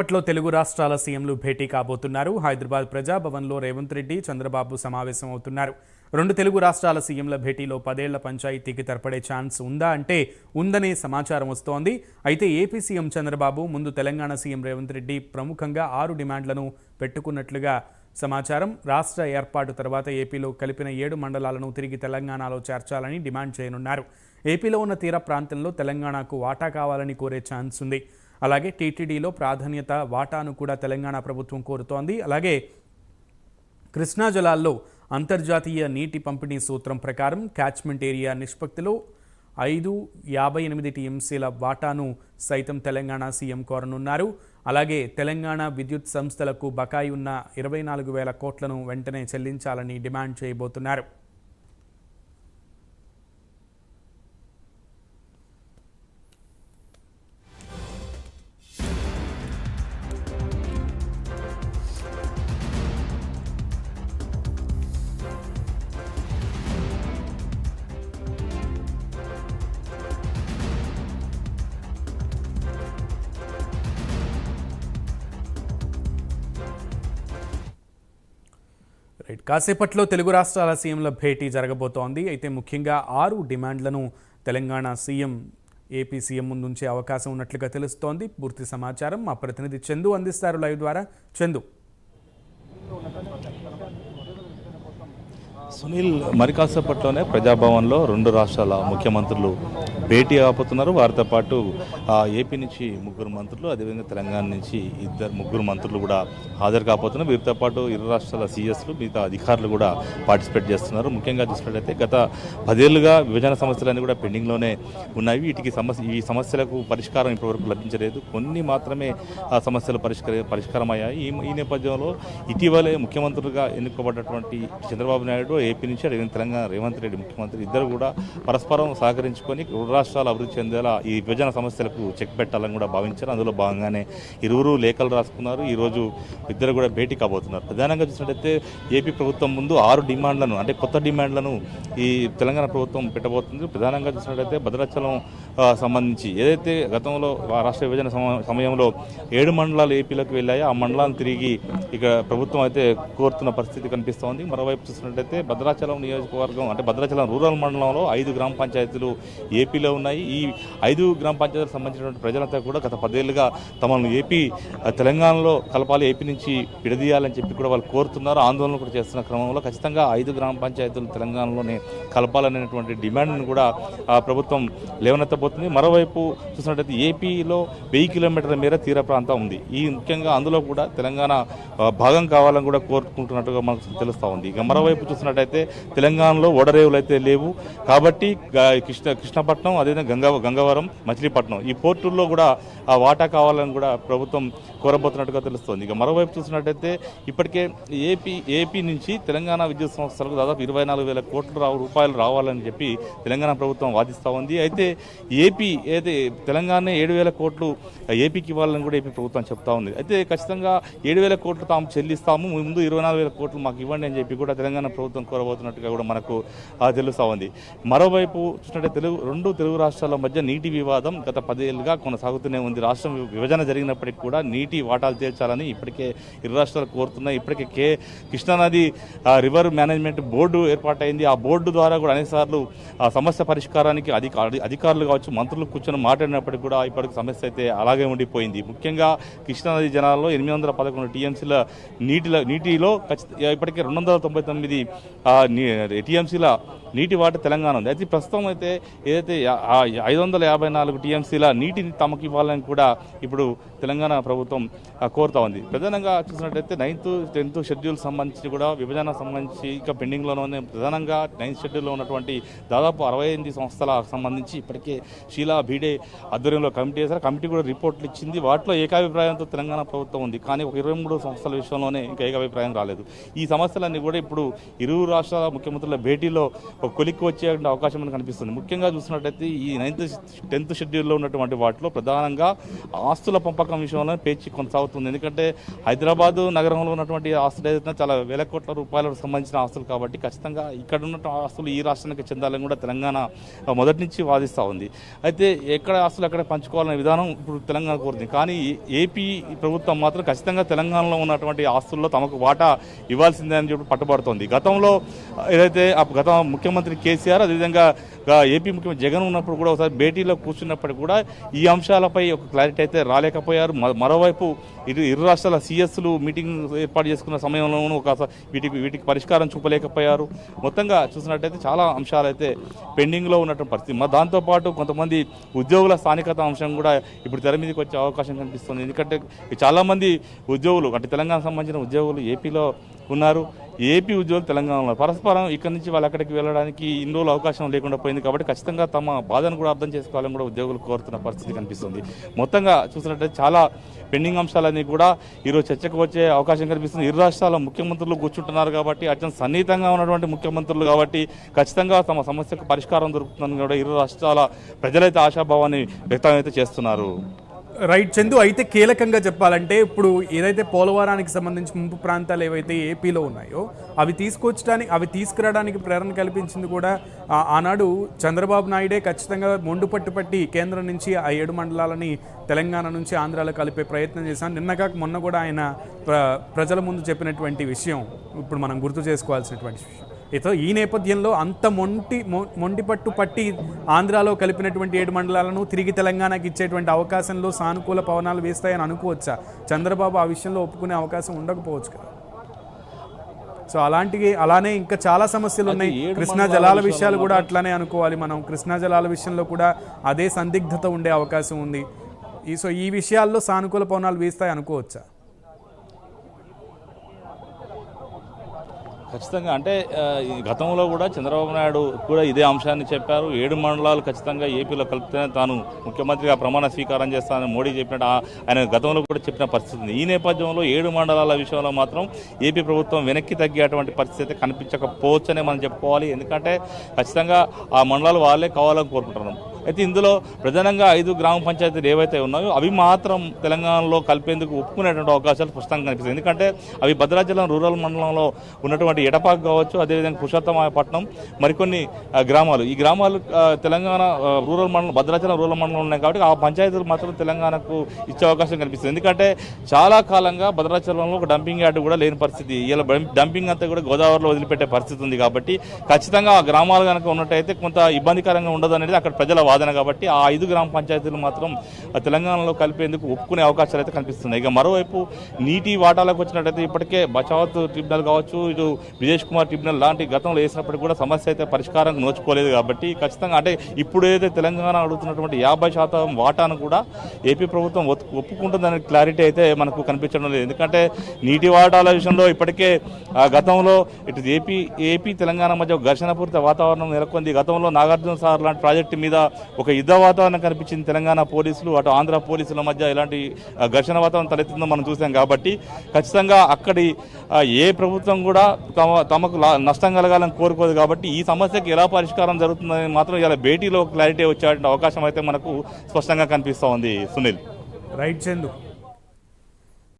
ఇప్పట్లో తెలుగు రాష్ట్రాల సీఎంలు భేటీ కాబోతున్నారు. హైదరాబాద్ ప్రజాభవన్లో రేవంత్ రెడ్డి, చంద్రబాబు సమావేశం అవుతున్నారు. రెండు తెలుగు రాష్ట్రాల సీఎంల భేటీలో 10 ఏళ్ల పంచాయతీకి తరపడే ఛాన్స్ ఉందా అంటే ఉందనే సమాచారం వస్తోంది. అయితే ఏపీ సీఎం చంద్రబాబు ముందు తెలంగాణ సీఎం రేవంత్ రెడ్డి ప్రముఖంగా 6 డిమాండ్లను పెట్టుకున్నట్లుగా సమాచారం. రాష్ట్ర ఏర్పాటు తర్వాత ఏపీలో కలిపిన 7 మండలాలను తిరిగి తెలంగాణలో చేర్చాలని డిమాండ్ చేయనున్నారు. ఏపీలో ఉన్న తీర ప్రాంతంలో తెలంగాణకు వాటా కావాలని కోరే ఛాన్స్ ఉంది. అలాగే టీటీడీలో ప్రాధాన్యత వాటాను కూడా తెలంగాణ ప్రభుత్వం కోరుతోంది. అలాగే కృష్ణా జలాల్లో అంతర్జాతీయ నీటి పంపిణీ సూత్రం ప్రకారం క్యాచ్మెంట్ ఏరియా నిష్పత్తిలో 5/58 టీఎంసీల వాటాను సైతం తెలంగాణ సీఎం కోరనున్నారు. అలాగే తెలంగాణ విద్యుత్ సంస్థలకు బకాయి ఉన్న 24,000 కోట్లను వెంటనే చెల్లించాలని డిమాండ్ చేయబోతున్నారు. కాసేపట్లో తెలుగు రాష్ట్రాల సీఎంల భేటీ జరగబోతోంది. అయితే ముఖ్యంగా 6 డిమాండ్లను తెలంగాణ సీఎం ఏపీ సీఎం ముందుంచే అవకాశం ఉన్నట్లుగా తెలుస్తోంది. పూర్తి సమాచారం మా ప్రతినిధి చందు అందిస్తారు లైవ్ ద్వారా. చందు. సునీల్, మరి కాసేపట్లోనే ప్రజాభవన్లో రెండు రాష్ట్రాల ముఖ్యమంత్రులు భేటీ అవబోతున్నారు. వారితో పాటు ఏపీ నుంచి 3 మంత్రులు, అదేవిధంగా తెలంగాణ నుంచి 3 మంత్రులు కూడా హాజరు కాబోతున్నారు. వీరితో పాటు ఇరు రాష్ట్రాల సీఎస్లు, మిగతా అధికారులు కూడా పార్టిసిపేట్ చేస్తున్నారు. ముఖ్యంగా చూసినట్లయితే గత 10 ఏళ్లుగా విభజన సమస్యలన్నీ కూడా పెండింగ్లోనే ఉన్నాయి. ఈ సమస్యలకు పరిష్కారం ఇప్పటివరకు లభించలేదు. కొన్ని మాత్రమే ఆ సమస్యలు పరిష్కారమయ్యాయి. ఈ నేపథ్యంలో ఇటీవలే ముఖ్యమంత్రులుగా ఎన్నుకోబడ్డటువంటి చంద్రబాబు నాయుడు ఏపీ నుంచి, అదేవిధంగా తెలంగాణ రేవంత్ రెడ్డి ముఖ్యమంత్రి ఇద్దరు కూడా పరస్పరం సహకరించుకొని రాష్ట్రాలు అభివృద్ధి చెందేలా ఈ విభజన సమస్యలకు చెక్ పెట్టాలని కూడా భావించారు. అందులో భాగంగానే ఇరువురు లేఖలు రాసుకున్నారు. ఈరోజు ఇద్దరు కూడా భేటీ కాబోతున్నారు. ప్రధానంగా చూసినట్లయితే ఏపీ ప్రభుత్వం ముందు 6 డిమాండ్లను, అంటే కొత్త డిమాండ్లను ఈ తెలంగాణ ప్రభుత్వం పెట్టబోతుంది. ప్రధానంగా చూసినట్లయితే భద్రాచలం సంబంధించి ఏదైతే గతంలో రాష్ట్ర విభజన సమయంలో 7 మండలాలు ఏపీలోకి వెళ్ళాయో ఆ మండలాలను తిరిగి ఇక ప్రభుత్వం అయితే కోరుతున్న పరిస్థితి కనిపిస్తోంది. మరోవైపు చూసినట్లయితే భద్రాచలం నియోజకవర్గం, అంటే భద్రాచలం రూరల్ మండలంలో 5 గ్రామ పంచాయతీలు ఏపీలో ఉన్నాయి. ఈ 5 గ్రామ పంచాయతీలకు సంబంధించినటువంటి ప్రజలంతా కూడా గత 10 ఏళ్లుగా తమను ఏపీ తెలంగాణలో కలపాలి, ఏపీ నుంచి విడదీయాలని చెప్పి కూడా వాళ్ళు కోరుతున్నారు. ఆందోళన కూడా చేస్తున్న క్రమంలో ఖచ్చితంగా 5 గ్రామ పంచాయతీలు తెలంగాణలోనే కలపాలనేటువంటి డిమాండ్ను కూడా ప్రభుత్వం లేవనెత్తబోతుంది. మరోవైపు చూసినట్లయితే ఏపీలో 1000 కిలోమీటర్ల మేర తీర ప్రాంతం ఉంది. ఈ ముఖ్యంగా అందులో కూడా తెలంగాణ భాగం కావాలని కూడా కోరుకుంటున్నట్టుగా మనకు తెలుస్తూ ఉంది. ఇక మరోవైపు చూసినట్టయితే తెలంగాణలో ఓడరేవులు అయితే లేవు కాబట్టి కృష్ణపట్నం, అదేవిధంగా గంగవరం, మచిలీపట్నం ఈ పోర్టుల్లో కూడా ఆ వాటా కావాలని కూడా ప్రభుత్వం కోరబోతున్నట్టుగా తెలుస్తోంది. ఇక మరోవైపు చూసినట్టయితే ఇప్పటికే ఏపీ నుంచి తెలంగాణ విద్యుత్ సంస్థలకు దాదాపు 24,000 కోట్ల రూపాయలు రావాలని చెప్పి తెలంగాణ ప్రభుత్వం వాదిస్తూ ఉంది. అయితే తెలంగాణ 7,000 కోట్లు ఏపీకి ఇవ్వాలని కూడా ఏపీ ప్రభుత్వం చెప్తా ఉంది. అయితే ఖచ్చితంగా 7,000 కోట్లు తాము చెల్లిస్తాము, ముందు 24,000 కోట్లు మాకు ఇవ్వండి అని చెప్పి కూడా తెలంగాణ ప్రభుత్వం కోరబోతున్నట్టుగా కూడా మనకు తెలుస్తూ ఉంది. మరోవైపు చూసినట్టే రెండు తెలుగు రాష్ట్రాల మధ్య నీటి వివాదం గత 10 ఏళ్లుగా కొనసాగుతూనే ఉంది. రాష్ట్రం విభజన జరిగినప్పటికీ కూడా నీటి వాటాలు తేల్చాలని ఇప్పటికే ఇరు రాష్ట్రాలు కోరుతున్నాయి. ఇప్పటికే కృష్ణానది రివర్ మేనేజ్మెంట్ బోర్డు ఏర్పాటైంది. ఆ బోర్డు ద్వారా కూడా అనేకసార్లు ఆ సమస్య పరిష్కారానికి అధికారులు కావచ్చు, మంత్రులు కూర్చొని మాట్లాడినప్పటికీ కూడా ఇప్పటికి సమస్య అయితే అలాగే ఉండిపోయింది. ముఖ్యంగా కృష్ణానది జనాల్లో 811 టీఎంసీల నీటిలో ఇప్పటికే 299 టీఎంసీల నీటి వాట తెలంగాణ ఉంది. అయితే ప్రస్తుతం అయితే ఏదైతే 554 టీఎంసీల నీటిని తమకు ఇవ్వాలని కూడా ఇప్పుడు తెలంగాణ ప్రభుత్వం కోరుతా ఉంది. ప్రధానంగా చూసినట్టయితే 9th, 10th షెడ్యూల్ సంబంధించి కూడా విభజన సంబంధించి ఇంకా పెండింగ్లోనే ప్రధానంగా 9th షెడ్యూల్లో ఉన్నటువంటి దాదాపు 68 సంస్థలకు సంబంధించి ఇప్పటికే షీలా భీడే ఆధ్వర్యంలో కమిటీ వేశారు. కమిటీ కూడా రిపోర్ట్లు ఇచ్చింది. వాటిలో ఏకాభిప్రాయంతో తెలంగాణ ప్రభుత్వం ఉంది. కానీ ఒక 23 సంస్థల విషయంలోనే ఇంకా ఏకాభిప్రాయం రాలేదు. ఈ సమస్యలన్నీ కూడా ఇప్పుడు ఇరు రాష్ట్రాల ముఖ్యమంత్రుల భేటీలో ఒక కొలిక్కి వచ్చే అవకాశం మనకు కనిపిస్తుంది. ముఖ్యంగా చూసినట్టయితే ఈ 10th షెడ్యూల్లో ఉన్నటువంటి వాటిలో ప్రధానంగా ఆస్తుల పంపకం విషయంలో పేచి కొనసాగుతుంది. ఎందుకంటే హైదరాబాదు నగరంలో ఉన్నటువంటి ఆస్తులు ఏదైతే చాలా వేల కోట్ల రూపాయలకు సంబంధించిన ఆస్తులు కాబట్టి ఖచ్చితంగా ఇక్కడ ఉన్న ఆస్తులు ఈ రాష్ట్రానికి చెందాలని కూడా తెలంగాణ మొదటి నుంచి వాదిస్తూ ఉంది. అయితే ఎక్కడ ఆస్తులు ఎక్కడ పంచుకోవాలనే విధానం ఇప్పుడు తెలంగాణ కోరుతుంది. కానీ ఏపీ ప్రభుత్వం మాత్రం ఖచ్చితంగా తెలంగాణలో ఉన్నటువంటి ఆస్తుల్లో తమకు వాటా ఇవ్వాల్సిందే అని చెప్పి పట్టుబడుతోంది. గతంలో ఏదైతే గత ముఖ్యమంత్రి కేసీఆర్ అదేవిధంగా ఏపీ ముఖ్యమంత్రి జగన్ ఉన్నప్పుడు కూడా ఒకసారి భేటీలో కూర్చున్నప్పటికీ కూడా ఈ అంశాలపై ఒక క్లారిటీ అయితే రాలేకపోయారు. మరోవైపు ఇరు రాష్ట్రాల సిఎస్లు మీటింగ్ ఏర్పాటు చేసుకున్న సమయంలోనూ వీటికి పరిష్కారం చూపలేకపోయారు. మొత్తంగా చూసినట్టయితే చాలా అంశాలు అయితే పెండింగ్లో ఉన్నటువంటి పరిస్థితి. దాంతోపాటు కొంతమంది ఉద్యోగుల స్థానికత అంశం కూడా ఇప్పుడు తెర మీదకి వచ్చే అవకాశం కనిపిస్తుంది. ఎందుకంటే చాలామంది ఉద్యోగులు అంటే తెలంగాణకు సంబంధించిన ఉద్యోగులు ఏపీలో ఉన్నారు, ఏపీ ఉద్యోగులు తెలంగాణలో పరస్పరం ఇక్కడి నుంచి వాళ్ళు అక్కడికి వెళ్ళడానికి ఇన్ని రోజులు అవకాశం లేకుండా పోయింది. కాబట్టి ఖచ్చితంగా తమ బాధను కూడా అర్థం చేసుకోవాలని కూడా ఉద్యోగులు కోరుతున్న పరిస్థితి కనిపిస్తుంది. మొత్తంగా చూసినట్టయితే చాలా పెండింగ్ అంశాలన్నీ కూడా ఈరోజు చర్చకు వచ్చే అవకాశం కనిపిస్తుంది. ఇరు రాష్ట్రాల ముఖ్యమంత్రులు కూర్చుంటున్నారు కాబట్టి అత్యంత సన్నిహితంగా ఉన్నటువంటి ముఖ్యమంత్రులు కాబట్టి ఖచ్చితంగా తమ సమస్యకు పరిష్కారం దొరుకుతుందని కూడా ఇరు రాష్ట్రాల ప్రజలైతే ఆశాభావాన్ని వ్యక్తం అయితే చేస్తున్నారు. రైట్ చందు, అయితే కీలకంగా చెప్పాలంటే ఇప్పుడు ఏదైతే పోలవరానికి సంబంధించి ముంపు ప్రాంతాలు ఏవైతే ఏపీలో ఉన్నాయో అవి తీసుకురావడానికి ప్రేరణ కల్పించింది కూడా ఆనాడు చంద్రబాబు నాయుడే ఖచ్చితంగా మొండు పట్టుపట్టి కేంద్రం నుంచి ఆ 7 మండలాలని తెలంగాణ నుంచి ఆంధ్రాలో కలిపే ప్రయత్నం చేశాను. నిన్నగాక మొన్న కూడా ఆయన ప్రజల ముందు చెప్పినటువంటి విషయం ఇప్పుడు మనం గుర్తు చేసుకోవాల్సినటువంటి విషయం. ఈ నేపథ్యంలో అంత మొండి పట్టి ఆంధ్రాలో కలిపినటువంటి 7 మండలాలను తిరిగి తెలంగాణకి ఇచ్చేటువంటి అవకాశంలో సానుకూల పవనాలు వేస్తాయని అనుకోవచ్చా? చంద్రబాబు ఆ విషయంలో ఒప్పుకునే అవకాశం ఉండకపోవచ్చు కదా. సో అలానే ఇంకా చాలా సమస్యలు ఉన్నాయి. కృష్ణా జలాల విషయాలు కూడా అట్లానే అనుకోవాలి మనం. కృష్ణా జలాల విషయంలో కూడా అదే సందిగ్ధత ఉండే అవకాశం ఉంది. ఈ విషయాల్లో సానుకూల పవనాలు వేస్తాయి అనుకోవచ్చా? ఖచ్చితంగా అంటే గతంలో కూడా చంద్రబాబు నాయుడు కూడా ఇదే అంశాన్ని చెప్పారు. 7 మండలాలు ఖచ్చితంగా ఏపీలో కలిపితేనే తాను ముఖ్యమంత్రిగా ప్రమాణ స్వీకారం చేస్తానని మోడీ చెప్పినట్టు ఆయన గతంలో కూడా చెప్పిన పరిస్థితి ఉంది. ఈ నేపథ్యంలో 7 మండలాల విషయంలో మాత్రం ఏపీ ప్రభుత్వం వెనక్కి తగ్గేటువంటి పరిస్థితి అయితే కనిపించకపోవచ్చనే మనం చెప్పుకోవాలి. ఎందుకంటే ఖచ్చితంగా ఆ మండలాలు వాళ్ళే కావాలని కోరుకుంటున్నాం. అయితే ఇందులో ప్రధానంగా 5 గ్రామ పంచాయతీలు ఏవైతే ఉన్నాయో అవి మాత్రం తెలంగాణలో కలిపేందుకు ఒప్పుకునేటువంటి అవకాశాలు స్పష్టంగా కనిపిస్తాయి. ఎందుకంటే అవి భద్రాచలం రూరల్ మండలంలో ఉన్నటువంటి ఎడపాక్ కావచ్చు, అదేవిధంగా పురుషోత్తమాయపట్నం, మరికొన్ని గ్రామాలు. ఈ గ్రామాలు తెలంగాణ రూరల్ మండలం భద్రాచలం రూరల్ మండలం ఉన్నాయి కాబట్టి ఆ పంచాయతీలు మాత్రం తెలంగాణకు ఇచ్చే అవకాశం కనిపిస్తుంది. ఎందుకంటే చాలా కాలంగా భద్రాచలంలో ఒక డంపింగ్ యార్డు కూడా లేని పరిస్థితి. ఇలా డంపింగ్ అంతా కూడా గోదావరిలో వదిలిపెట్టే పరిస్థితి ఉంది. కాబట్టి ఖచ్చితంగా ఆ గ్రామాలు కనుక ఉన్నట్టయితే కొంత ఇబ్బందికరంగా ఉండదు అనేది అక్కడ ప్రజల వాదన. కాబట్టి ఆ 5 గ్రామ పంచాయతీలు మాత్రం తెలంగాణలో కలిపేందుకు ఒప్పుకునే అవకాశాలు అయితే కనిపిస్తున్నాయి. ఇక మరోవైపు నీటి వాటాలకు వచ్చినట్టయితే ఇప్పటికే బచావత్ ట్రిబ్యునల్ కావచ్చు, ఇటు విజేష్ కుమార్ ట్రిబ్యునల్ లాంటి గతంలో వేసినప్పటికీ కూడా సమస్య అయితే పరిష్కారం నోచుకోలేదు. కాబట్టి ఖచ్చితంగా అంటే ఇప్పుడు ఏదైతే తెలంగాణ అడుగుతున్నటువంటి 50% వాటాను కూడా ఏపీ ప్రభుత్వం ఒప్పుకుంటుందనే క్లారిటీ అయితే మనకు కనిపించడం లేదు. ఎందుకంటే నీటి వాటాల విషయంలో ఇప్పటికే గతంలో ఇటు ఏపీ తెలంగాణ మధ్య ఘర్షణపూరిత వాతావరణం నెలకొంది. గతంలో నాగార్జున సాగర్ లాంటి ప్రాజెక్టు మీద ఒక యుద్ధ వాతావరణం కనిపించింది. తెలంగాణ పోలీసులు అటు ఆంధ్ర పోలీసుల మధ్య ఇలాంటి ఘర్షణ వాతావరణం తలెత్తుందో మనం చూసాం. కాబట్టి ఖచ్చితంగా అక్కడి ఏ ప్రభుత్వం కూడా తమకు నష్టం కలగాలని కోరుకోదు. కాబట్టి ఈ సమస్యకి ఎలా పరిష్కారం జరుగుతుందని మాత్రం ఇలా భేటీలో క్లారిటీ వచ్చే అవకాశం అయితే మనకు స్పష్టంగా కనిపిస్తూ ఉంది. సునీల్. రైట్ చందు.